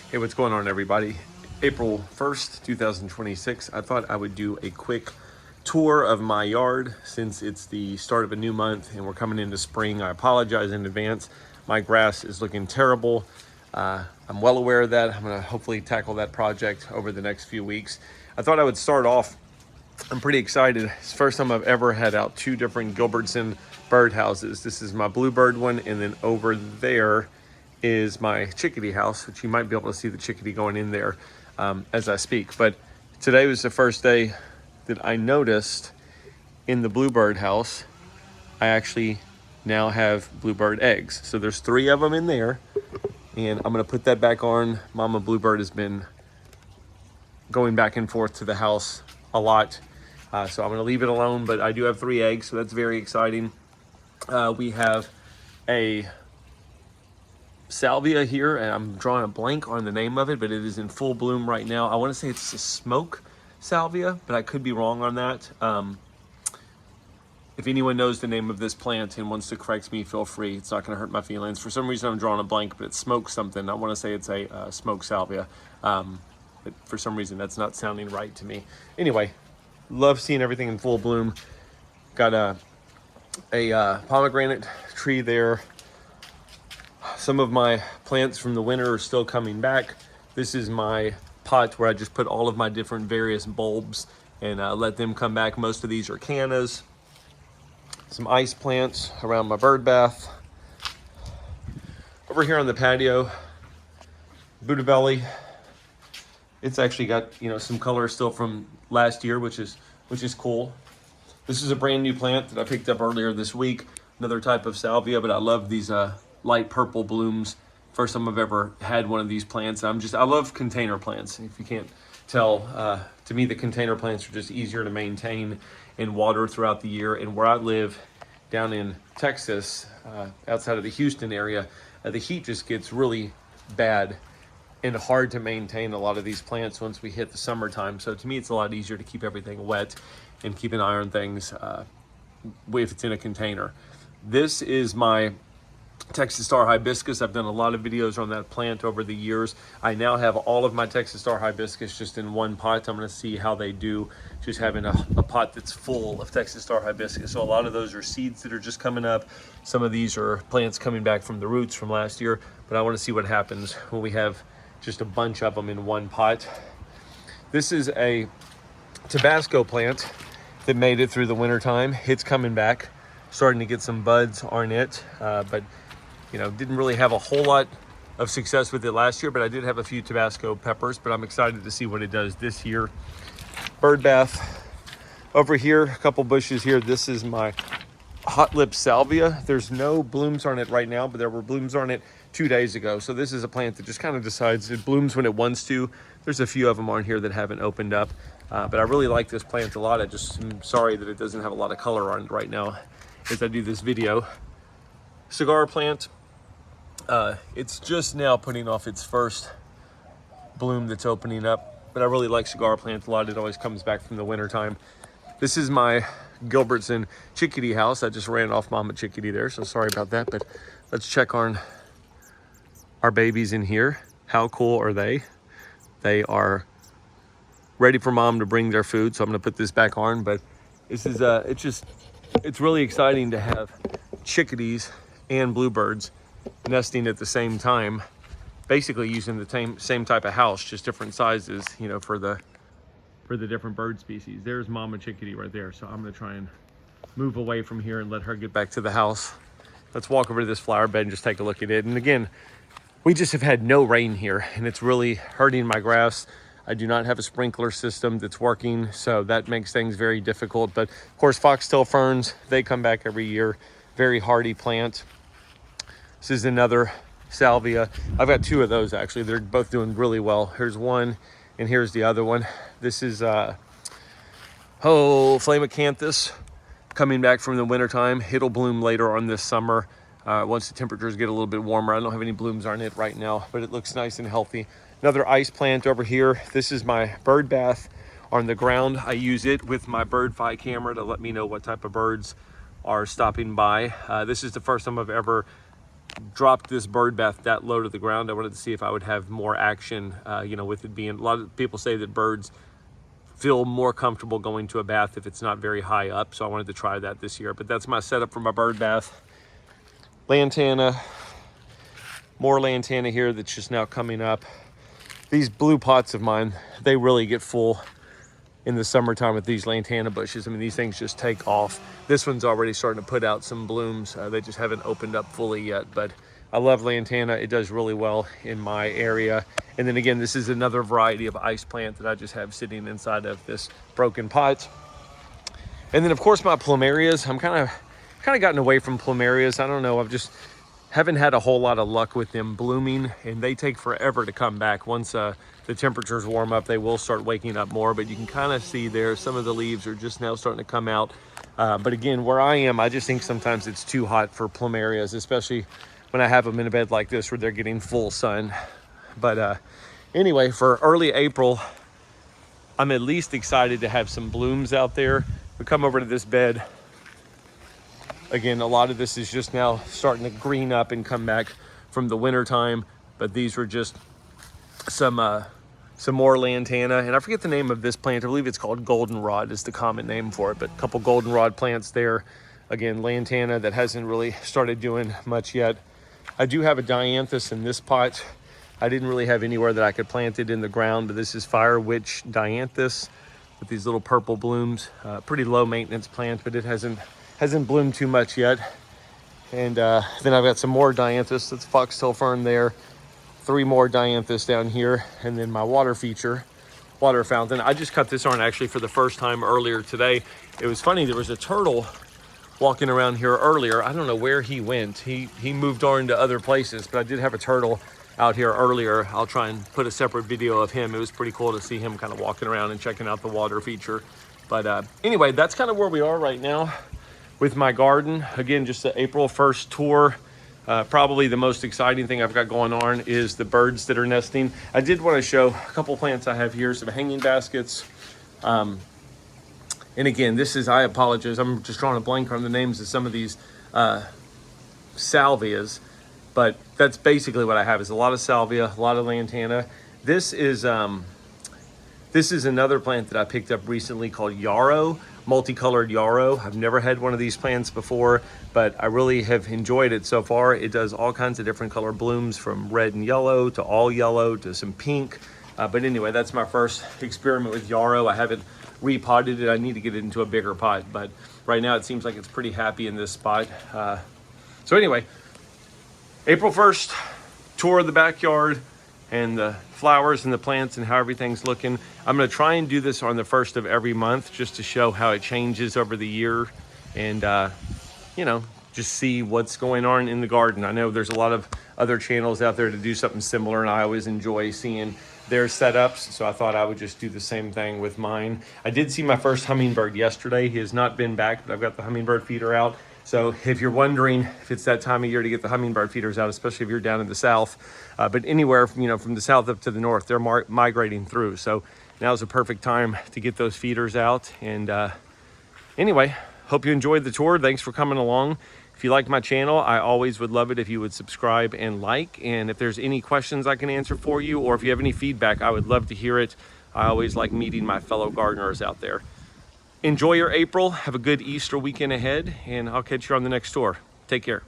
Hey, what's going on, everybody? April 1st, 2026. I thought I would do a quick tour of my yard since it's the start of a new month and we're coming into spring. I apologize in advance. My grass is looking terrible. I'm well aware of that. I'm going to hopefully tackle that project over the next few weeks. I thought I would start off. I'm pretty excited. It's the first time I've ever had out two different Gilbertson bird houses. This is my bluebird one, and then over there is my chickadee house, which you might be able to see the chickadee going in there as I speak. But today was the first day that I noticed in the bluebird house, I actually now have bluebird eggs. So there's 3 of them in there, and I'm gonna put that back on. Mama bluebird has been going back and forth to the house a lot. So I'm gonna leave it alone, but I do have 3 eggs, so that's very exciting. We have a salvia here, and I'm drawing a blank on the name of it, but it is in full bloom right now. I want to say it's a smoke salvia, but I could be wrong on that. If anyone knows the name of this plant and wants to correct me, feel free. It's not going to hurt my feelings. For some reason, I'm drawing a blank, but it's smoke something. I want to say it's a smoke salvia, but for some reason, that's not sounding right to me. Anyway, love seeing everything in full bloom. Got a pomegranate tree there. Some of my plants from the winter are still coming back. This is my pot where I just put all of my different various bulbs and let them come back. Most of these are cannas. Some ice plants around my bird bath. Over here on the patio, Buddha Belly. It's actually got, some color still from last year, which is cool. This is a brand new plant that I picked up earlier this week. Another type of salvia, but I love these light purple blooms. First time I've ever had one of these plants. I love container plants. If you can't tell, to me the container plants are just easier to maintain and water throughout the year. And where I live down in Texas, outside of the Houston area, the heat just gets really bad and hard to maintain a lot of these plants once we hit the summertime. So to me, it's a lot easier to keep everything wet and keep an eye on things if it's in a container. This is my Texas Star Hibiscus. I've done a lot of videos on that plant over the years. I now have all of my Texas Star Hibiscus just in one pot. I'm going to see how they do just having a pot that's full of Texas Star Hibiscus. So a lot of those are seeds that are just coming up. Some of these are plants coming back from the roots from last year, but I want to see what happens when we have just a bunch of them in one pot. This is a Tabasco plant that made it through the wintertime. It's coming back, starting to get some buds on it, but didn't really have a whole lot of success with it last year, but I did have a few Tabasco peppers, but I'm excited to see what it does this year. Bird bath over here, a couple bushes here. This is my hot lip salvia. There's no blooms on it right now, but there were blooms on it 2 days ago. So this is a plant that just kind of decides it blooms when it wants to. There's a few of them on here that haven't opened up, but I really like this plant a lot. I'm sorry that it doesn't have a lot of color on it right now as I do this video. Cigar plant. It's just now putting off its first bloom that's opening up, but I really like cigar plants a lot. It always comes back from the winter time. This is my Gilbertson chickadee house. I just ran off Mama chickadee there, so sorry about that, but let's check on our babies in here. How cool are they? They are ready for Mom to bring their food, so I'm gonna put this back on, but this is, it's really exciting to have chickadees and bluebirds nesting at the same time, basically using the same type of house, just different sizes, for the different bird species. There's Mama chickadee right there, so I'm gonna try and move away from here and let her get back to the house. Let's walk over to this flower bed and just take a look at it. And again, we just have had no rain here, and it's really hurting my grass. I do not have a sprinkler system that's working, so that makes things very difficult. But of course, foxtail ferns, they come back every year. Very hardy plant. This is another salvia. I've got 2 of those actually. They're both doing really well. Here's one, and here's the other one. This is Flamacanthus, coming back from the wintertime. It'll bloom later on this summer once the temperatures get a little bit warmer. I don't have any blooms on it right now, but it looks nice and healthy. Another ice plant over here. This is my bird bath on the ground. I use it with my Birdfy camera to let me know what type of birds are stopping by. This is the first time I've ever dropped this bird bath that low to the ground. I wanted to see if I would have more action, you know, with it being, a lot of people say that birds feel more comfortable going to a bath if it's not very high up. So I wanted to try that this year, but that's my setup for my bird bath. Lantana, more lantana here that's just now coming up. These blue pots of mine, they really get full in the summertime with these lantana bushes. I mean, these things just take off. This one's already starting to put out some blooms. They just haven't opened up fully yet, but I love lantana. It does really well in my area. And then again, this is another variety of ice plant that I just have sitting inside of this broken pot. And then of course my plumerias. I'm kind of gotten away from plumerias. I don't know. I've just haven't had a whole lot of luck with them blooming, and they take forever to come back. Once the temperatures warm up, they will start waking up more, but you can kind of see there some of the leaves are just now starting to come out. But again, where I am, I just think sometimes it's too hot for plumerias, especially when I have them in a bed like this where they're getting full sun. But anyway, for early April, I'm at least excited to have some blooms out there. We come over to this bed. Again, a lot of this is just now starting to green up and come back from the winter time, but these were just some more lantana, and I forget the name of this plant. I believe it's called goldenrod is the common name for it, but a couple goldenrod plants there. Again, lantana that hasn't really started doing much yet. I do have a dianthus in this pot. I didn't really have anywhere that I could plant it in the ground, but this is Fire Witch dianthus with these little purple blooms. Pretty low maintenance plant, but it hasn't bloomed too much yet. And then I've got some more dianthus. That's foxtail fern there. 3 more dianthus down here, and then my water fountain. I just cut this on actually for the first time earlier today. It was funny, there was a turtle walking around here earlier. I don't know where he went. He moved on to other places, but I did have a turtle out here earlier. I'll try and put a separate video of him. It was pretty cool to see him kind of walking around and checking out the water feature. But anyway, that's kind of where we are right now with my garden. Again, just the April 1st tour. Probably the most exciting thing I've got going on is the birds that are nesting. I did want to show a couple plants I have here, some hanging baskets. And again, this is, I apologize, I'm just drawing a blank on the names of some of these salvias, but that's basically what I have, is a lot of salvia, a lot of lantana. This is another plant that I picked up recently called yarrow, multicolored yarrow. I've never had one of these plants before, but I really have enjoyed it so far. It does all kinds of different color blooms, from red and yellow to all yellow to some pink. But anyway, that's my first experiment with yarrow. I haven't repotted it. I need to get it into a bigger pot, but right now it seems like it's pretty happy in this spot. So anyway, April 1st, tour of the backyard and the flowers and the plants and how everything's looking. I'm gonna try and do this on the 1st of every month just to show how it changes over the year, and you know, just see what's going on in the garden. I know there's a lot of other channels out there to do something similar, and I always enjoy seeing their setups, so I thought I would just do the same thing with mine. I did see my first hummingbird yesterday. He has not been back, but I've got the hummingbird feeder out. So if you're wondering if it's that time of year to get the hummingbird feeders out, especially if you're down in the south, but anywhere, you know, from the south up to the north, they're migrating through. So now's a perfect time to get those feeders out. And anyway, hope you enjoyed the tour. Thanks for coming along. If you like my channel, I always would love it if you would subscribe and like. And if there's any questions I can answer for you, or if you have any feedback, I would love to hear it. I always like meeting my fellow gardeners out there. Enjoy your April. Have a good Easter weekend ahead, and I'll catch you on the next tour. Take care.